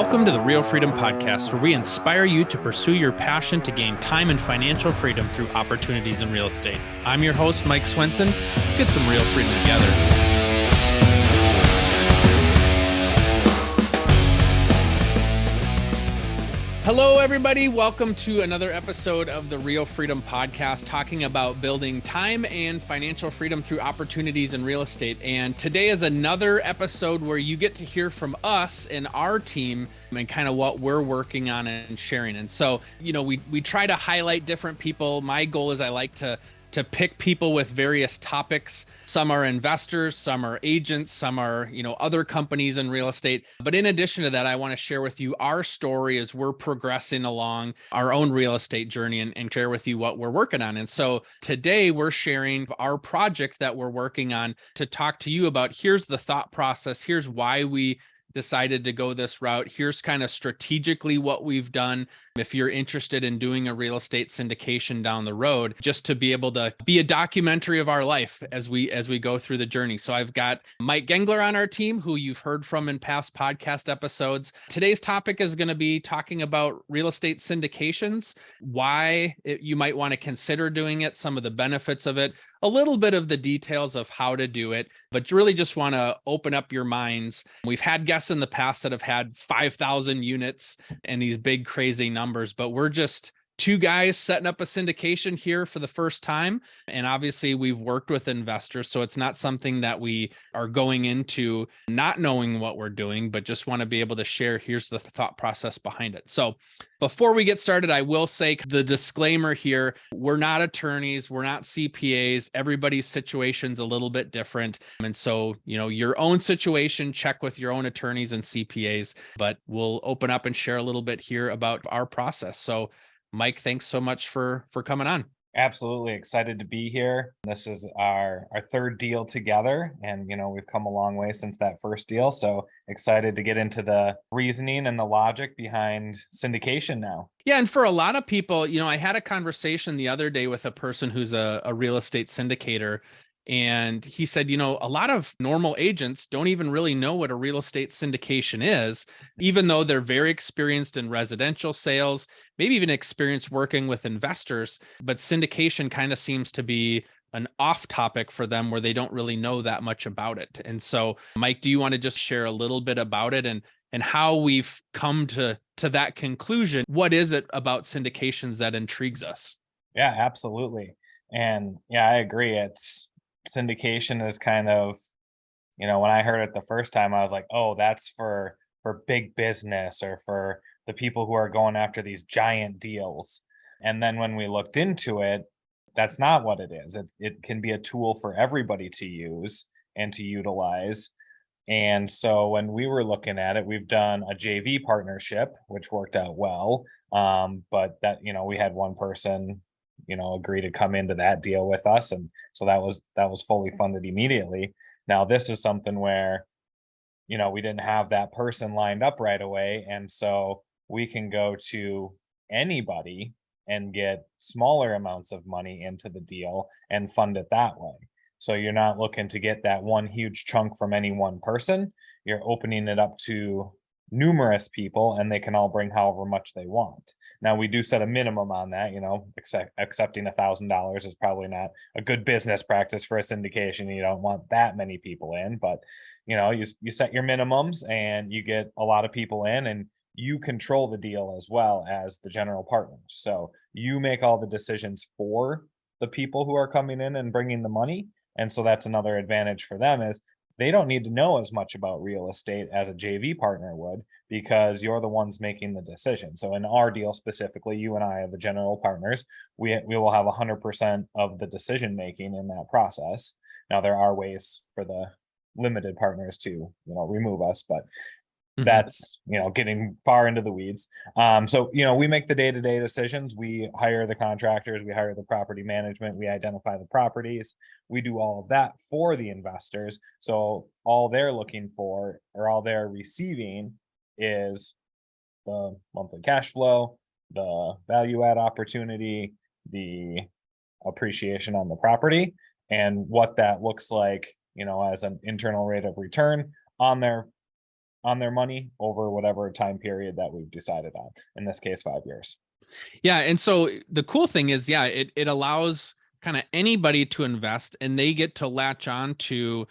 Welcome to the Real Freedom Podcast, where we inspire you to pursue your passion to gain time and financial freedom through opportunities in real estate. I'm your host, Mike Swenson. Let's get some real freedom together. Hello, everybody. Welcome to another episode of the Real Freedom Podcast, talking about building time and financial freedom through opportunities in real estate. And today is another episode where you get to hear from us and our team and kind of what we're working on and sharing. And so, we try to highlight different people. My goal is I like to pick people with various topics. Some are investors, some are agents, some are, other companies in real estate. But in addition to that, I want to share with you our story as we're progressing along our own real estate journey and share with you what we're working on. And so today we're sharing our project that we're working on to talk to you about. Here's the thought process. Here's why we decided to go this route. Here's kind of strategically what we've done. If you're interested in doing a real estate syndication down the road, just to be able to be a documentary of our life as we go through the journey. So I've got Mike Gengler on our team, who you've heard from in past podcast episodes. Today's topic is going to be talking about real estate syndications, why you might want to consider doing it, some of the benefits of it, a little bit of the details of how to do it, but really just want to open up your minds. We've had guests in the past that have had 5,000 units and these big crazy numbers, but we're just two guys setting up a syndication here for the first time. And obviously we've worked with investors, so it's not something that we are going into not knowing what we're doing, but just want to be able to share, here's the thought process behind it. So before we get started, I will say the disclaimer here, we're not attorneys, we're not CPAs, everybody's situation's a little bit different. And so, your own situation, check with your own attorneys and CPAs, but we'll open up and share a little bit here about our process. So Mike, thanks so much for coming on. Absolutely excited to be here. This is our third deal together, and we've come a long way since that first deal. So excited to get into the reasoning and the logic behind syndication now. Yeah, and for a lot of people, I had a conversation the other day with a person who's a real estate syndicator. And he said, a lot of normal agents don't even really know what a real estate syndication is, even though they're very experienced in residential sales, maybe even experienced working with investors. But syndication kind of seems to be an off topic for them where they don't really know that much about it. And so, Mike, do you want to just share a little bit about it and how we've come to that conclusion? What is it about syndications that intrigues us? Yeah, absolutely. And yeah, I agree. Syndication is kind of, when I heard it the first time, I was like, oh, that's for big business or for the people who are going after these giant deals. And then when we looked into it, that's not what it is. It can be a tool for everybody to use and to utilize. And so when we were looking at it, we've done a JV partnership, which worked out well. But that, we had one person agree to come into that deal with us, and so that was fully funded immediately. Now this is something where we didn't have that person lined up right away, and so we can go to anybody and get smaller amounts of money into the deal and fund it that way. So you're not looking to get that one huge chunk from any one person. You're opening it up to numerous people, and they can all bring however much they want. Now we do set a minimum on that. Accepting $1,000 is probably not a good business practice for a syndication. You don't want that many people in, but you set your minimums and you get a lot of people in, and you control the deal as well as the general partners. So you make all the decisions for the people who are coming in and bringing the money. And so that's another advantage for them, is they don't need to know as much about real estate as a JV partner would, because you're the ones making the decision. So in our deal specifically, you and I are the general partners. We will have 100% of the decision making in that process. Now there are ways for the limited partners to remove us, but that's getting far into the weeds. So we make the day-to-day decisions. We hire the contractors, we hire the property management, we identify the properties, we do all of that for the investors. So all they're looking for, or all they're receiving, is the monthly cash flow, the value add opportunity, the appreciation on the property, and what that looks like as an internal rate of return on their on their money over whatever time period that we've decided on. In this case, 5 years. Yeah. And so the cool thing is, yeah, it allows kind of anybody to invest, and they get to latch on to,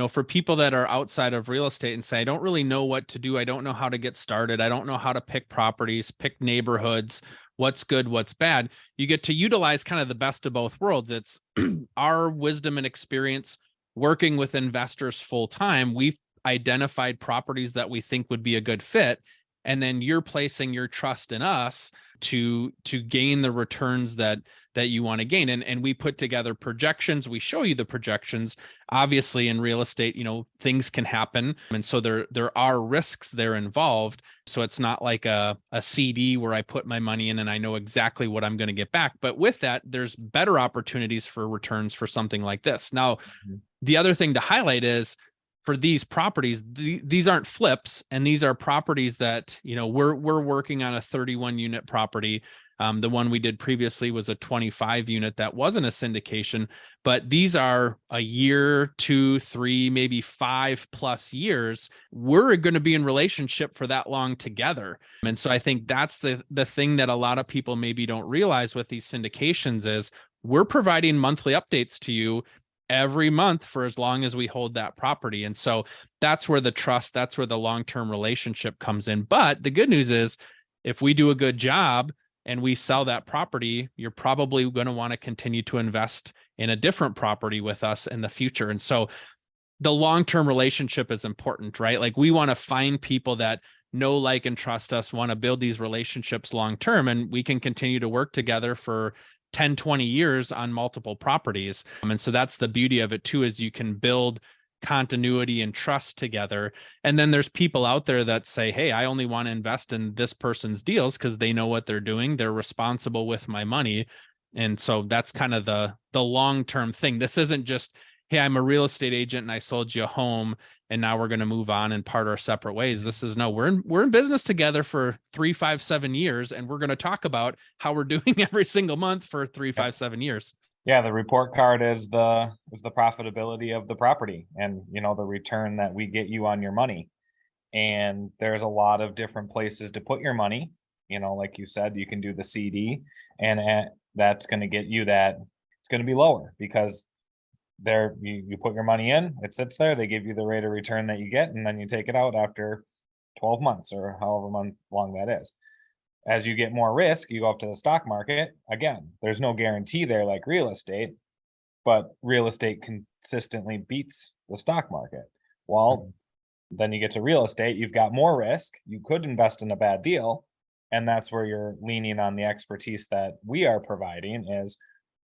for people that are outside of real estate and say, I don't really know what to do. I don't know how to get started. I don't know how to pick properties, pick neighborhoods, what's good, what's bad. You get to utilize kind of the best of both worlds. It's our wisdom and experience working with investors full time. We've identified properties that we think would be a good fit. And then you're placing your trust in us to gain the returns that you want to gain. And we put together projections. We show you the projections. Obviously, in real estate, things can happen. And so there are risks there involved. So it's not like a CD where I put my money in and I know exactly what I'm going to get back. But with that, there's better opportunities for returns for something like this. Now, the other thing to highlight is, for these properties, these aren't flips, and these are properties that, we're working on a 31 unit property. The one we did previously was a 25 unit that wasn't a syndication, but these are a year, 2, 3, maybe 5+ years. We're going to be in relationship for that long together. And so I think that's the thing that a lot of people maybe don't realize with these syndications is we're providing monthly updates to you every month for as long as we hold that property. And so that's where the trust, that's where the long-term relationship comes in. But the good news is, if we do a good job and we sell that property, you're probably going to want to continue to invest in a different property with us in the future. And so the long-term relationship is important, right? Like, we want to find people that know, like, and trust us, want to build these relationships long-term, and we can continue to work together for 10, 20 years on multiple properties. And so that's the beauty of it too, is you can build continuity and trust together. And then there's people out there that say, hey, I only want to invest in this person's deals because they know what they're doing. They're responsible with my money. And so that's kind of the long-term thing. This isn't just, hey, I'm a real estate agent and I sold you a home and now we're going to move on and part our separate ways. This is, no, we're in business together for 3, 5, 7 years, and we're going to talk about how we're doing every single month for 3, 5, 7 years. Yeah, the report card is the profitability of the property, and the return that we get you on your money. And there's a lot of different places to put your money. Like you said, you can do the CD, and that's going to get you that. It's going to be lower because there you put your money in, it sits there, they give you the rate of return that you get, and then you take it out after 12 months or however long that is. As you get more risk, you go up to the stock market. Again, there's no guarantee there like real estate, but real estate consistently beats the stock market. Well, then you get to real estate, you've got more risk, you could invest in a bad deal, and that's where you're leaning on the expertise that we are providing. Is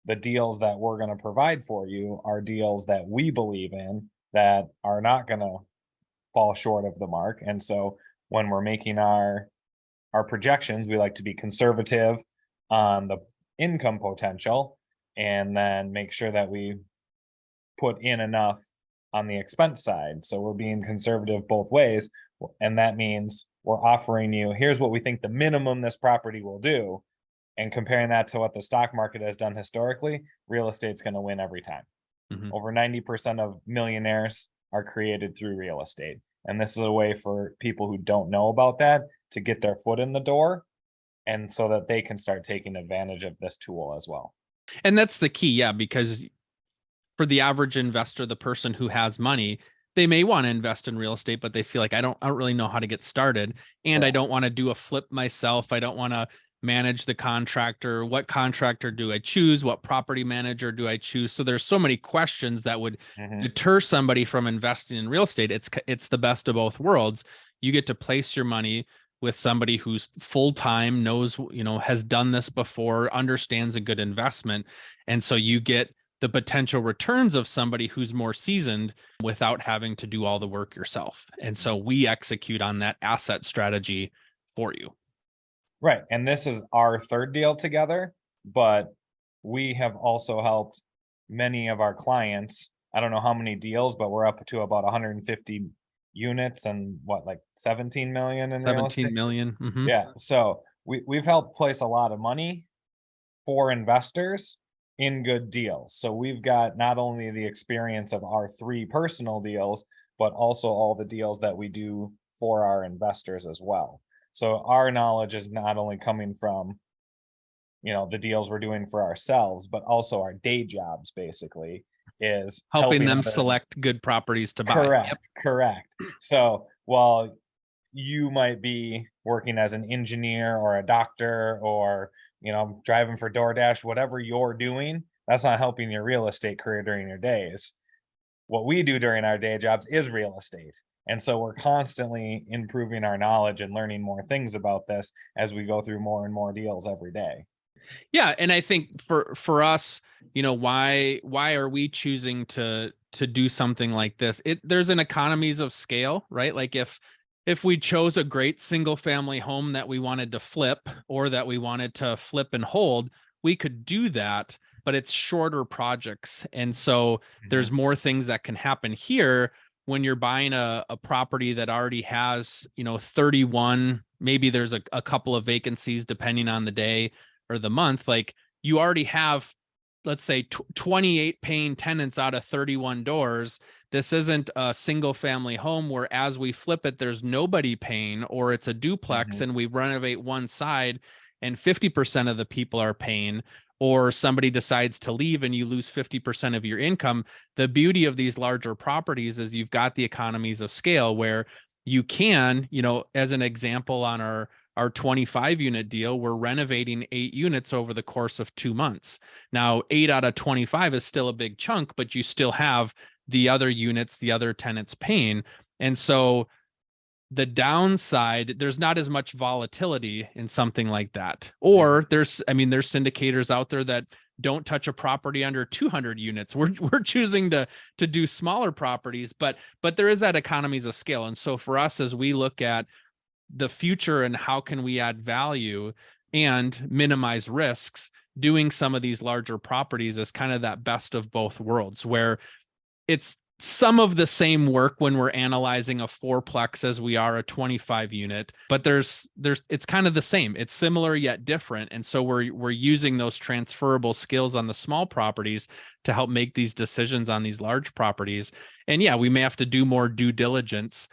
the deals that we're going to provide for you are deals that we believe in, that are not going to fall short of the mark. And so when we're making our projections, we like to be conservative on the income potential, and then make sure that we put in enough on the expense side. So we're being conservative both ways. And that means we're offering you, here's what we think the minimum this property will do. And comparing that to what the stock market has done historically, real estate's going to win every time. Over 90% of millionaires are created through real estate. And this is a way for people who don't know about that to get their foot in the door, and so that they can start taking advantage of this tool as well. And that's the key. Yeah, because for the average investor, the person who has money, they may want to invest in real estate, but they feel like I don't really know how to get started. And I don't want to do a flip myself. I don't want to manage the contractor. What contractor do I choose? What property manager do I choose? So there's so many questions that would deter somebody from investing in real estate. It's the best of both worlds. You get to place your money with somebody who's full-time, knows, has done this before, understands a good investment. And so you get the potential returns of somebody who's more seasoned without having to do all the work yourself. And so we execute on that asset strategy for you. Right. And this is our third deal together, but we have also helped many of our clients. I don't know how many deals, but we're up to about 150 units and like 17 million in real estate. 17 million. Yeah. So we've helped place a lot of money for investors in good deals. So we've got not only the experience of our 3 personal deals, but also all the deals that we do for our investors as well. So our knowledge is not only coming from, the deals we're doing for ourselves, but also our day jobs basically is Helping them other. select good properties to buy. Correct, Yep. correct. So while you might be working as an engineer or a doctor or, driving for DoorDash, whatever you're doing, that's not helping your real estate career during your days. What we do during our day jobs is real estate. And so we're constantly improving our knowledge and learning more things about this as we go through more and more deals every day. Yeah, and I think for us, why are we choosing to do something like this? There's an economies of scale, right? Like if we chose a great single family home that we wanted to flip or that we wanted to flip and hold, we could do that, but it's shorter projects. And so there's more things that can happen here when you're buying a property that already has, 31, maybe there's a couple of vacancies depending on the day or the month. Like you already have, let's say 28 paying tenants out of 31 doors. This isn't a single family home where as we flip it, there's nobody paying, or it's a duplex and we renovate one side and 50% of the people are paying, or somebody decides to leave and you lose 50% of your income. The beauty of these larger properties is you've got the economies of scale where you can, as an example on our 25 unit deal, we're renovating 8 units over the course of 2 months. Now, 8 out of 25 is still a big chunk, but you still have the other units, the other tenants paying. And so the downside, there's not as much volatility in something like that. Or there's syndicators out there that don't touch a property under 200 units. We're choosing to do smaller properties, but there is that economies of scale. And so for us, as we look at the future and how can we add value and minimize risks, doing some of these larger properties is kind of that best of both worlds, where it's some of the same work when we're analyzing a fourplex as we are a 25 unit, but it's kind of the same. It's similar yet different. And so we're using those transferable skills on the small properties to help make these decisions on these large properties. And yeah, we may have to do more due diligence.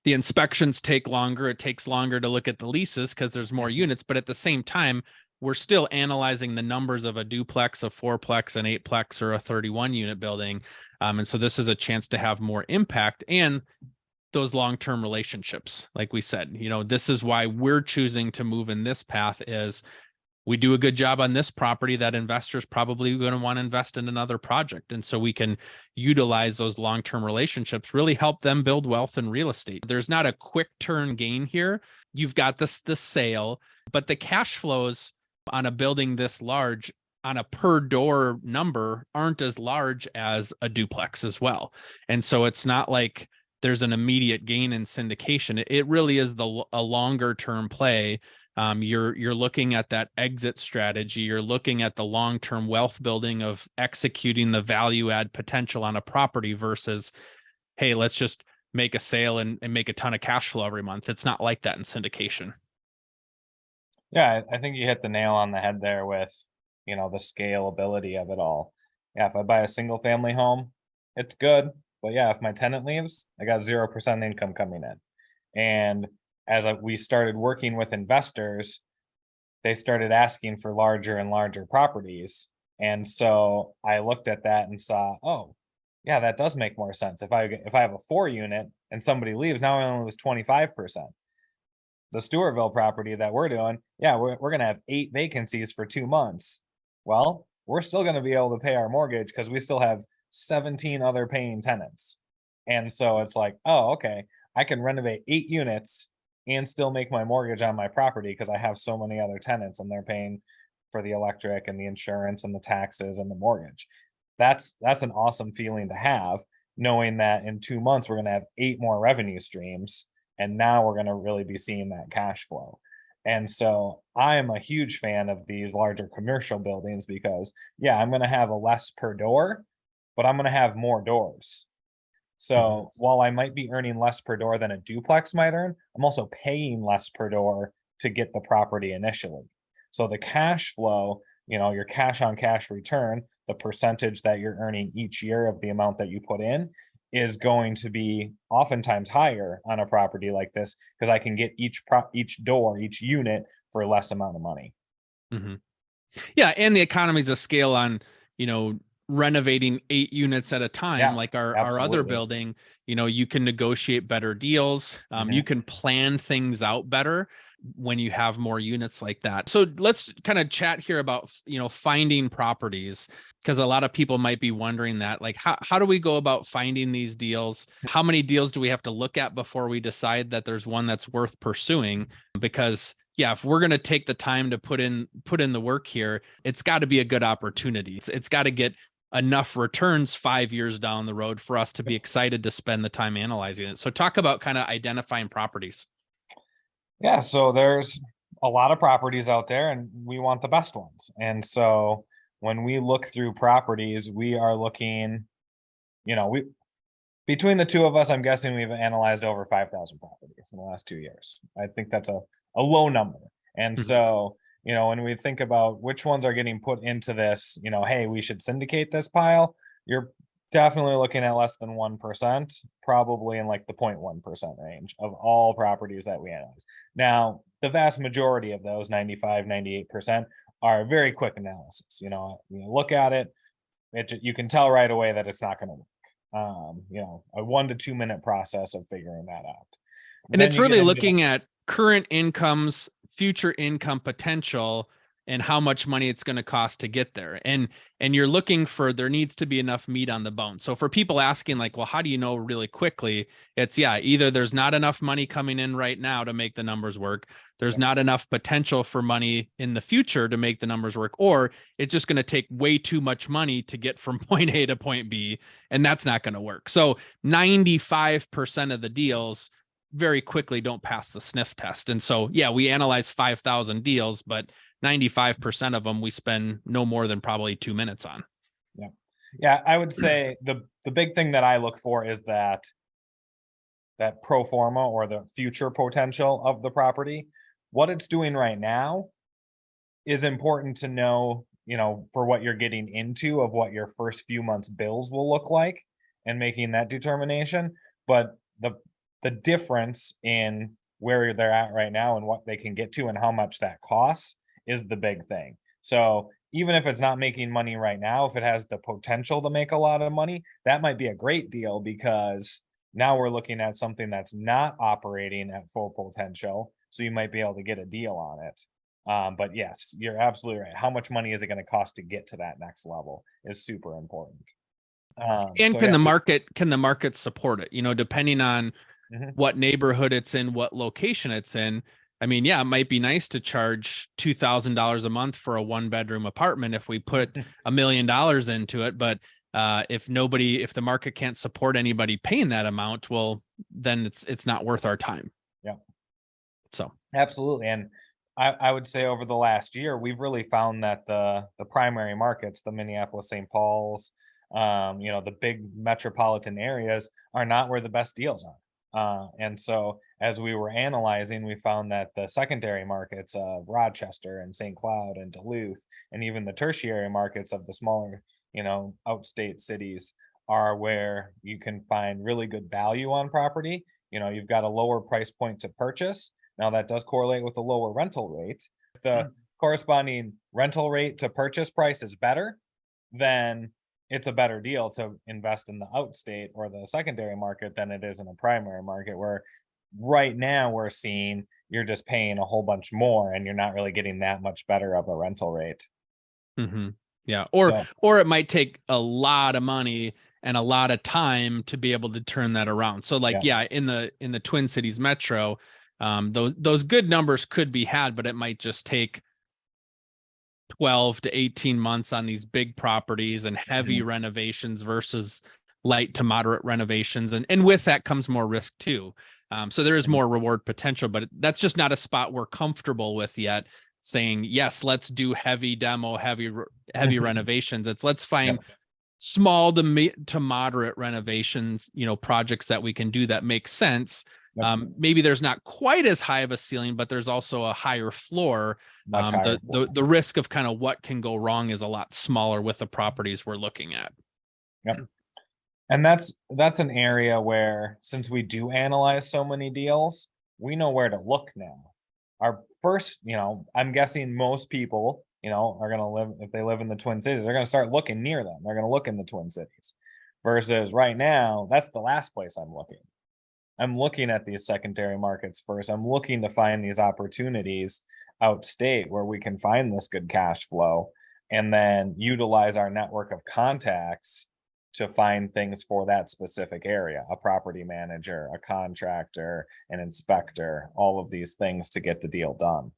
The inspections take longer. It takes longer to look at the leases because there's more units, but at the same time, we're still analyzing the numbers of a duplex, a fourplex, an eightplex, or a 31 unit building. And so this is a chance to have more impact and those long-term relationships. Like we said, this is why we're choosing to move in this path is we do a good job on this property that investors probably going to want to invest in another project. And so we can utilize those long-term relationships, really help them build wealth in real estate. There's not a quick turn gain here. You've got the sale, but the cash flows on a building this large on a per door number aren't as large as a duplex as well. And so it's not like there's an immediate gain in syndication. It really is a longer term play. You're looking at that exit strategy. You're looking at the long-term wealth building of executing the value add potential on a property versus, hey, let's just make a sale and make a ton of cash flow every month. It's not like that in syndication. Yeah, I think you hit the nail on the head there with, the scalability of it all. Yeah, if I buy a single family home, it's good. But yeah, if my tenant leaves, I got 0% income coming in. And as we started working with investors, they started asking for larger and larger properties. And so I looked at that and saw, oh, yeah, that does make more sense. If I have a 4 unit and somebody leaves, now I only lose 25%. The Stewartville property that we're doing, yeah, we're going to have 8 vacancies for 2 months. Well, we're still going to be able to pay our mortgage because we still have 17 other paying tenants. And so it's like, oh, okay, I can renovate 8 units and still make my mortgage on my property because I have so many other tenants and they're paying for the electric and the insurance and the taxes and the mortgage. That's an awesome feeling to have, knowing that in 2 months we're going to have 8 more revenue streams, and now we're going to really be seeing that cash flow. And so I am a huge fan of these larger commercial buildings because, yeah, I'm going to have a less per door, but I'm going to have more doors. So while I might be earning less per door than a duplex might earn, I'm also paying less per door to get the property initially. So the cash flow, your cash on cash return, the percentage that you're earning each year of the amount that you put in, is going to be oftentimes higher on a property like this because I can get each door, each unit for less amount of money. Mm-hmm. Yeah, and the economies of scale on, renovating 8 units at a time, Yeah, like our other absolutely. building, you can negotiate better deals. You Mhm. can plan things out better when you have more units like that. So let's kind of chat here about, finding properties, because a lot of people might be wondering that, like, how do we go about finding these deals? How many deals do we have to look at before we decide that there's one that's worth pursuing? Because yeah, if we're going to take the time to put in the work here, it's got to be a good opportunity. It's got to get enough returns 5 years down the road for us to be excited to spend the time analyzing it. So talk about kind of identifying properties. Yeah, so there's a lot of properties out there and we want the best ones. And so when we look through properties, we are looking, we between the two of us, I'm guessing we've analyzed over 5,000 properties in the last 2 years. I think that's a low number. And Mhm. so, when we think about which ones are getting put into this, hey, we should syndicate this pile, you're definitely looking at less than 1%, probably in like the 0.1% range of all properties that we analyze. Now, the vast majority of those, 95, 98%, are very quick analysis. You look at it, you can tell right away that it's not going to work. A 1 to 2 minute process of figuring that out. And Then it's you get really into the looking at current incomes, future income potential, and how much money it's going to cost to get there. And you're looking for, there needs to be enough meat on the bone. So for people asking like, well, how do you know really quickly? It's either there's not enough money coming in right now to make the numbers work. There's Yep. not enough potential for money in the future to make the numbers work, or it's just going to take way too much money to get from point A to point B, and that's not going to work. So 95% of the deals very quickly don't pass the sniff test. And so, yeah, we analyze 5,000 deals, but 95% of them we spend no more than probably 2 minutes on. Yeah. Yeah, I would say the big thing that I look for is that pro forma or the future potential of the property. What it's doing right now is important to know, for what you're getting into of what your first few months bills will look like and making that determination. But the difference in where they're at right now and what they can get to and how much that costs is the big thing. So even if it's not making money right now, if it has the potential to make a lot of money, that might be a great deal because now we're looking at something that's not operating at full potential. So you might be able to get a deal on it. But yes, you're absolutely right. How much money is it going to cost to get to that next level is super important. And So yeah, can the market support it? Depending on mhm. what neighborhood it's in, what location it's in. I mean, yeah, it might be nice to charge $2,000 a month for a 1-bedroom apartment if we put $1 million into it. But if the market can't support anybody paying that amount, well, then it's not worth our time. Yeah, So, absolutely. And I would say over the last year, we've really found that the primary markets, the Minneapolis, St. Paul's, the big metropolitan areas are not where the best deals are. And so as we were analyzing, we found that the secondary markets of Rochester and St. Cloud and Duluth, and even the tertiary markets of the smaller, outstate cities are where you can find really good value on property. You've got a lower price point to purchase. Now that does correlate with a lower rental rate. If the corresponding rental rate to purchase price is better, then it's a better deal to invest in the outstate or the secondary market than it is in a primary market where right now we're seeing you're just paying a whole bunch more and you're not really getting that much better of a rental rate. mhm. Yeah, or it might take a lot of money and a lot of time to be able to turn that around. So like, Yeah. yeah, in the Twin Cities metro, those good numbers could be had, but it might just take 12 to 18 months on these big properties and heavy Mhm. renovations versus light to moderate renovations. And with that comes more risk too. So there is Mhm. more reward potential, but that's just not a spot we're comfortable with yet, saying, yes, let's do heavy demo, heavy renovations. Let's find Yep. small to moderate renovations, projects that we can do that make sense. Yep. Maybe there's not quite as high of a ceiling, but there's also a higher floor. Much higher. The risk of kind of what can go wrong is a lot smaller with the properties we're looking at. Yep. And that's an area where, since we do analyze so many deals, we know where to look now. Our first, I'm guessing most people, are going to live, if they live in the Twin Cities, they're going to start looking near them. They're going to look in the Twin Cities. Versus right now, that's the last place I'm looking. I'm looking at these secondary markets first. I'm looking to find these opportunities outstate where we can find this good cash flow and then utilize our network of contacts to find things for that specific area, a property manager, a contractor, an inspector, all of these things to get the deal done.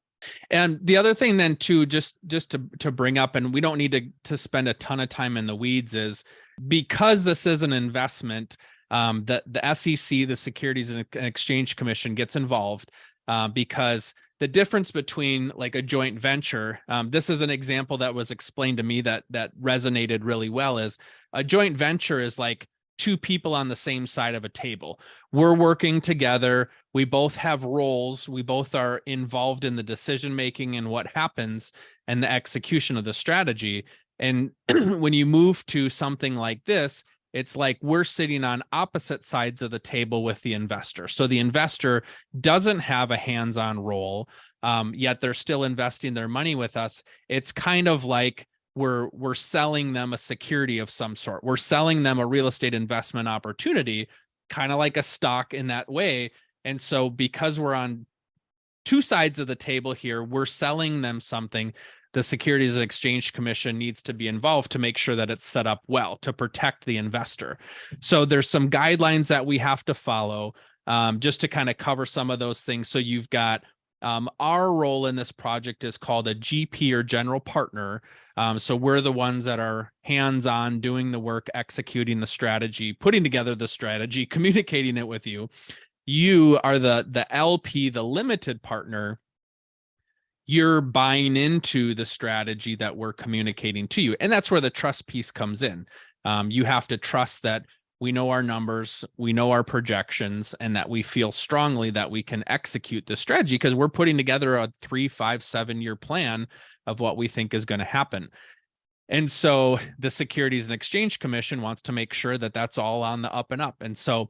And the other thing then too, just to bring up, and we don't need to spend a ton of time in the weeds, is because this is an investment, the SEC, the Securities and Exchange Commission, gets involved because the difference between like a joint venture, this is an example that was explained to me that resonated really well, is a joint venture is like two people on the same side of a table. We're working together. We both have roles. We both are involved in the decision making and what happens and the execution of the strategy. And when you move to something like this, it's like we're sitting on opposite sides of the table with the investor. So the investor doesn't have a hands-on role, yet they're still investing their money with us. It's kind of like we're selling them a security of some sort. We're selling them a real estate investment opportunity, kind of like a stock in that way. And so because we're on two sides of the table here, we're selling them something. The Securities and Exchange Commission needs to be involved to make sure that it's set up well to protect the investor. So there's some guidelines that we have to follow, just to kind of cover some of those things. So you've got our role in this project is called a GP, or general partner. So we're the ones that are hands-on doing the work, executing the strategy, putting together the strategy, communicating it with you. You are the LP, the limited partner. You're buying into the strategy that we're communicating to you. And that's where the trust piece comes in. You have to trust that we know our numbers, we know our projections, and that we feel strongly that we can execute this strategy because we're putting together a 3, 5, 7-year plan of what we think is going to happen. And so the Securities and Exchange Commission wants to make sure that that's all on the up and up. And so,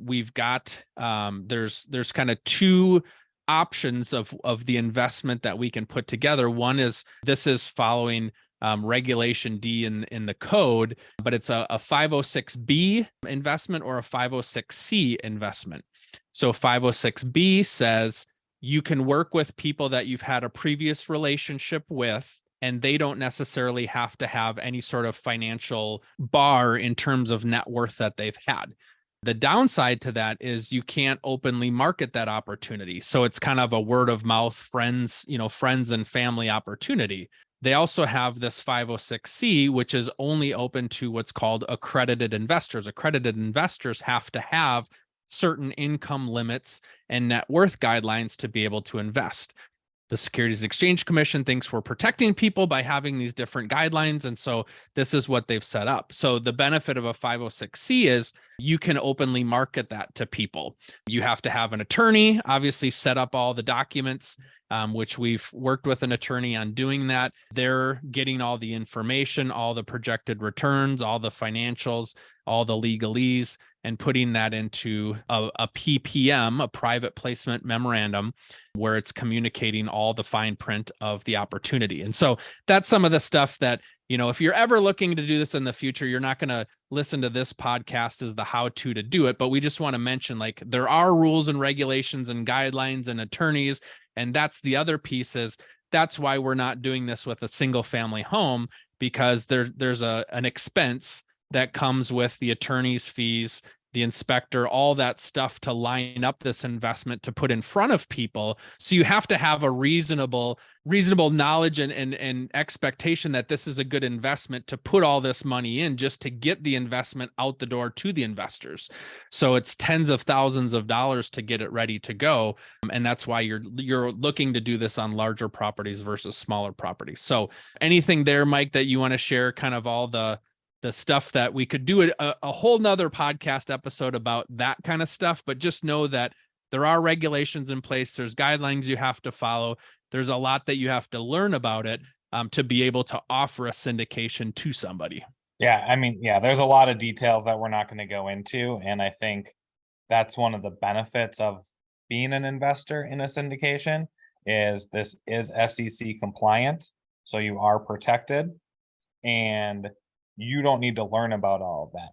we've got, there's kind of two options of the investment that we can put together. One is, this is following Regulation D in the code, but it's a 506B investment or a 506C investment. So 506B says you can work with people that you've had a previous relationship with, and they don't necessarily have to have any sort of financial bar in terms of net worth that they've had. The downside to that is you can't openly market that opportunity. So it's kind of a word of mouth, friends and family opportunity. They also have this 506C, which is only open to what's called accredited investors. Accredited investors have to have certain income limits and net worth guidelines to be able to invest. The Securities and Exchange Commission thinks we're protecting people by having these different guidelines. And so this is what they've set up. So the benefit of a 506C is you can openly market that to people. You have to have an attorney, obviously set up all the documents, which we've worked with an attorney on doing that. They're getting all the information, all the projected returns, all the financials, all the legalese, and putting that into a PPM, a private placement memorandum, where it's communicating all the fine print of the opportunity. And so that's some of the stuff that, if you're ever looking to do this in the future, you're not going to listen to this podcast as the how-to to do it. But we just want to mention, like, there are rules and regulations and guidelines and attorneys. And that's the other piece, is that's why we're not doing this with a single family home, because there's an expense that comes with the attorney's fees, the inspector, all that stuff to line up this investment to put in front of people. So you have to have a reasonable knowledge and expectation that this is a good investment to put all this money in, just to get the investment out the door to the investors. So it's tens of thousands of dollars to get it ready to go. And that's why you're looking to do this on larger properties versus smaller properties. So anything there, Mike, that you want to share, kind of all the stuff that we could do a whole nother podcast episode about that kind of stuff, but just know that there are regulations in place. There's guidelines you have to follow. There's a lot that you have to learn about it to be able to offer a syndication to somebody. Yeah, I mean, yeah, there's a lot of details that we're not going to go into. And I think that's one of the benefits of being an investor in a syndication is this is SEC compliant. So you are protected and you don't need to learn about all of that.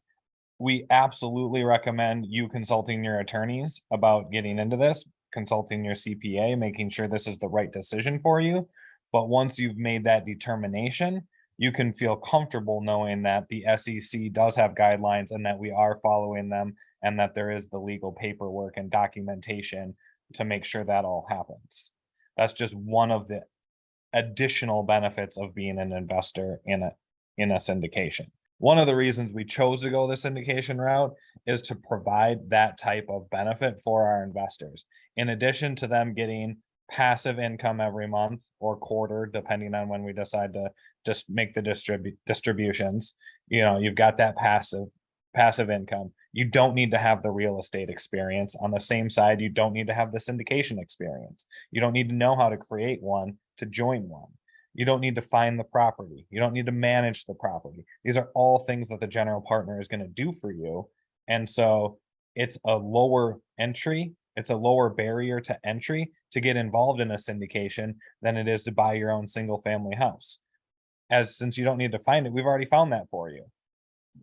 We absolutely recommend you consulting your attorneys about getting into this, consulting your CPA, making sure this is the right decision for you. But once you've made that determination, you can feel comfortable knowing that the SEC does have guidelines and that we are following them and that there is the legal paperwork and documentation to make sure that all happens. That's just one of the additional benefits of being an investor in a syndication. One of the reasons we chose to go the syndication route is to provide that type of benefit for our investors. In addition to them getting passive income every month or quarter, depending on when we decide to just make the distributions, you know, you've got that passive income. You don't need to have the real estate experience. On the same side, you don't need to have the syndication experience. You don't need to know how to create one to join one. You don't need to find the property. You don't need to manage the property. These are all things that the general partner is going to do for you. And so it's a lower entry, it's a lower barrier to entry to get involved in a syndication than it is to buy your own single family house. As since you don't need to find it, we've already found that for you.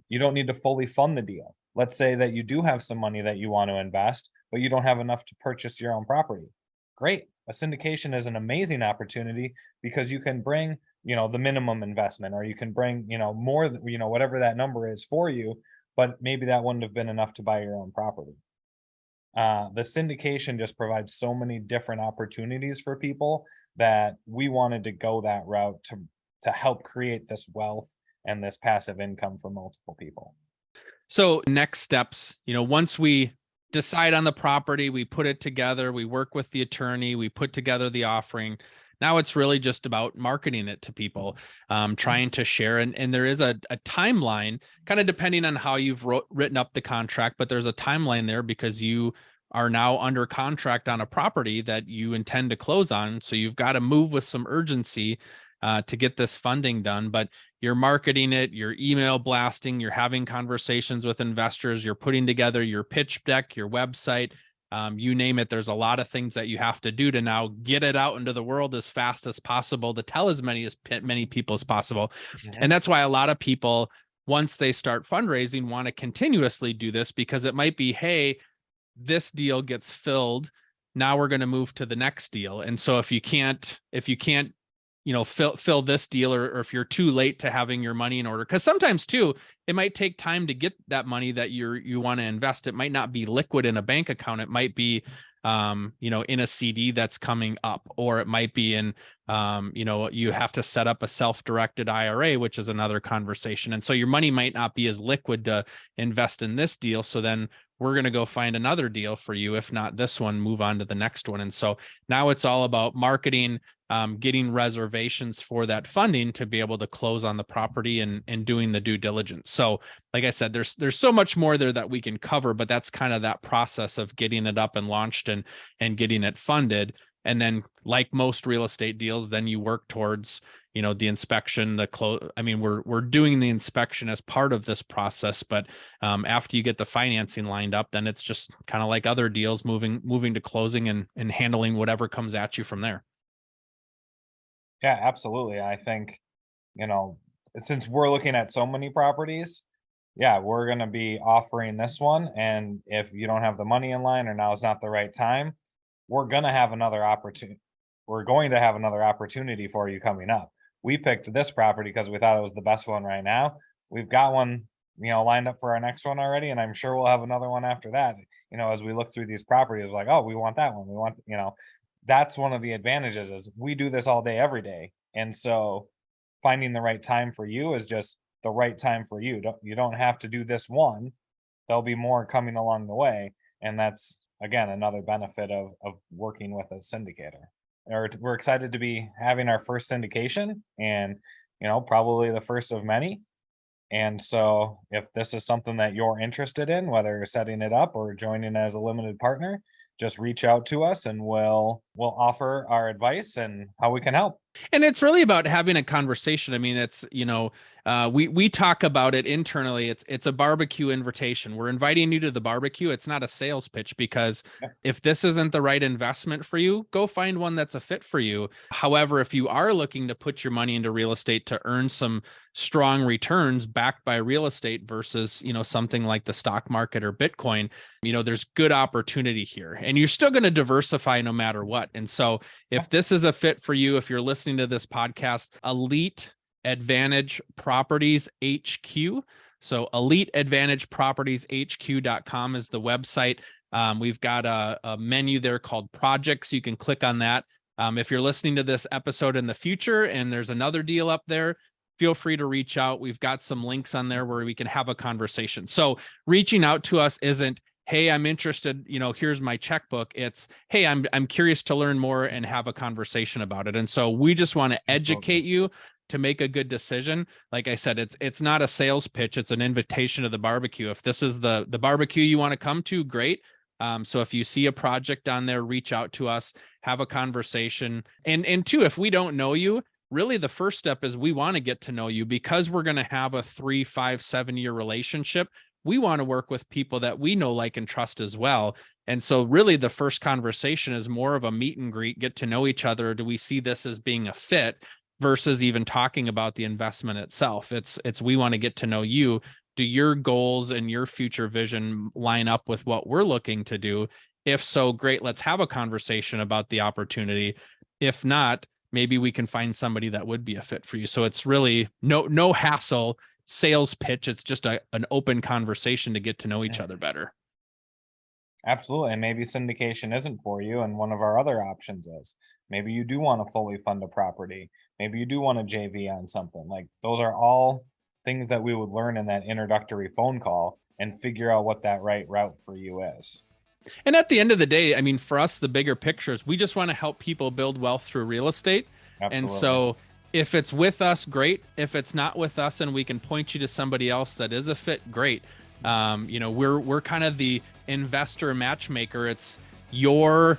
You don't need to fully fund the deal. Let's say that you do have some money that you want to invest, but you don't have enough to purchase your own property. Great. A syndication is an amazing opportunity because you can bring, you know, the minimum investment or you can bring, you know, more, you know, whatever that number is for you, but maybe that wouldn't have been enough to buy your own property. The syndication just provides so many different opportunities for people that we wanted to go that route to help create this wealth and this passive income for multiple people. So next steps, once we decide on the property, we put it together, we work with the attorney, we put together the offering. Now it's really just about marketing it to people, trying to share. And there is a timeline, kind of depending on how you've written up the contract, but there's a timeline there because you are now under contract on a property that you intend to close on. So you've got to move with some urgency to get this funding done. But you're marketing it, you're email blasting, you're having conversations with investors, you're putting together your pitch deck, your website, you name it. There's a lot of things that you have to do to now get it out into the world as fast as possible to tell as many people as possible. Mm-hmm. And that's why a lot of people, once they start fundraising, want to continuously do this because it might be, hey, this deal gets filled. Now we're going to move to the next deal. And so if you can't fill this deal, or if you're too late to having your money in order, because sometimes too, it might take time to get that money that you want to invest. It might not be liquid in a bank account. It might be, in a CD that's coming up, or it might be in, you have to set up a self-directed IRA, which is another conversation. And so your money might not be as liquid to invest in this deal. So then we're going to go find another deal for you. If not this one, move on to the next one. And so now it's all about marketing, getting reservations for that funding to be able to close on the property and doing the due diligence. So like I said, there's so much more there that we can cover, but that's kind of that process of getting it up and launched and getting it funded. And then like most real estate deals, then you work towards, the inspection, we're doing the inspection as part of this process, but after you get the financing lined up, then it's just kind of like other deals, moving to closing and handling whatever comes at you from there. Yeah, absolutely. I think, since we're looking at so many properties, yeah, we're going to be offering this one. And if you don't have the money in line or now is not the right time, we're going to have another opportunity. We're going to have another opportunity for you coming up. We picked this property because we thought it was the best one right now. We've got one, lined up for our next one already. And I'm sure we'll have another one after that. As we look through these properties, like, oh, we want that one. We want, that's one of the advantages is we do this all day, every day. And so finding the right time for you is just the right time for you. You don't have to do this one. There'll be more coming along the way. And that's, again, another benefit of working with a syndicator. We're excited to be having our first syndication and, probably the first of many. And so if this is something that you're interested in, whether you're setting it up or joining as a limited partner, just reach out to us and we'll offer our advice and how we can help. And it's really about having a conversation. I mean, it's, we talk about it internally. It's a barbecue invitation. We're inviting you to the barbecue. It's not a sales pitch, because if this isn't the right investment for you, go find one that's a fit for you. However, if you are looking to put your money into real estate to earn some strong returns backed by real estate versus, something like the stock market or Bitcoin, there's good opportunity here, and you're still going to diversify no matter what. And so if this is a fit for you, if you're listening to this podcast, Elite Advantage Properties HQ. So eliteadvantagepropertieshq.com is the website. We've got a menu there called projects. You can click on that. If you're listening to this episode in the future and there's another deal up there, feel free to reach out. We've got some links on there where we can have a conversation. So reaching out to us isn't, hey, I'm interested, here's my checkbook. It's, hey, I'm curious to learn more and have a conversation about it. And so we just want to educate you to make a good decision. Like I said, it's not a sales pitch. It's an invitation to the barbecue. If this is the barbecue you want to come to, great. So if you see a project on there, reach out to us, have a conversation. And two, if we don't know you, really the first step is we want to get to know you, because we're going to have a 3, 5, 7-year relationship. We want to work with people that we know, like, and trust as well. And so really the first conversation is more of a meet and greet, get to know each other. Do we see this as being a fit versus even talking about the investment itself? It's we want to get to know you. Do your goals and your future vision line up with what we're looking to do? If so, great. Let's have a conversation about the opportunity. If not, maybe we can find somebody that would be a fit for you. So it's really no hassle sales pitch. It's just an open conversation to get to know each other better. Absolutely. And maybe syndication isn't for you. And one of our other options is maybe you do want to fully fund a property. Maybe you do want a JV on something. Like, those are all things that we would learn in that introductory phone call and figure out what that right route for you is. And at the end of the day, I mean, for us, the bigger picture is we just want to help people build wealth through real estate. Absolutely. And so if it's with us, great. If it's not with us and we can point you to somebody else that is a fit, great. We're kind of the investor matchmaker. It's your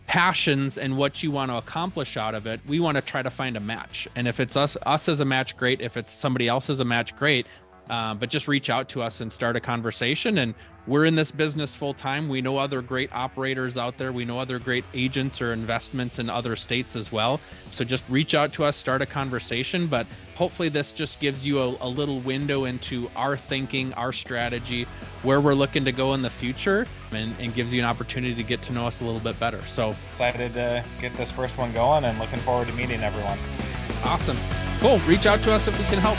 passions and what you want to accomplish out of it. We want to try to find a match. And if it's us as a match, great. If it's somebody else as a match, great. But just reach out to us and start a conversation. And we're in this business full time. We know other great operators out there. We know other great agents or investments in other states as well. So just reach out to us, start a conversation. But hopefully this just gives you a little window into our thinking, our strategy, where we're looking to go in the future, and gives you an opportunity to get to know us a little bit better. So excited to get this first one going and looking forward to meeting everyone. Awesome. Cool. Reach out to us if we can help.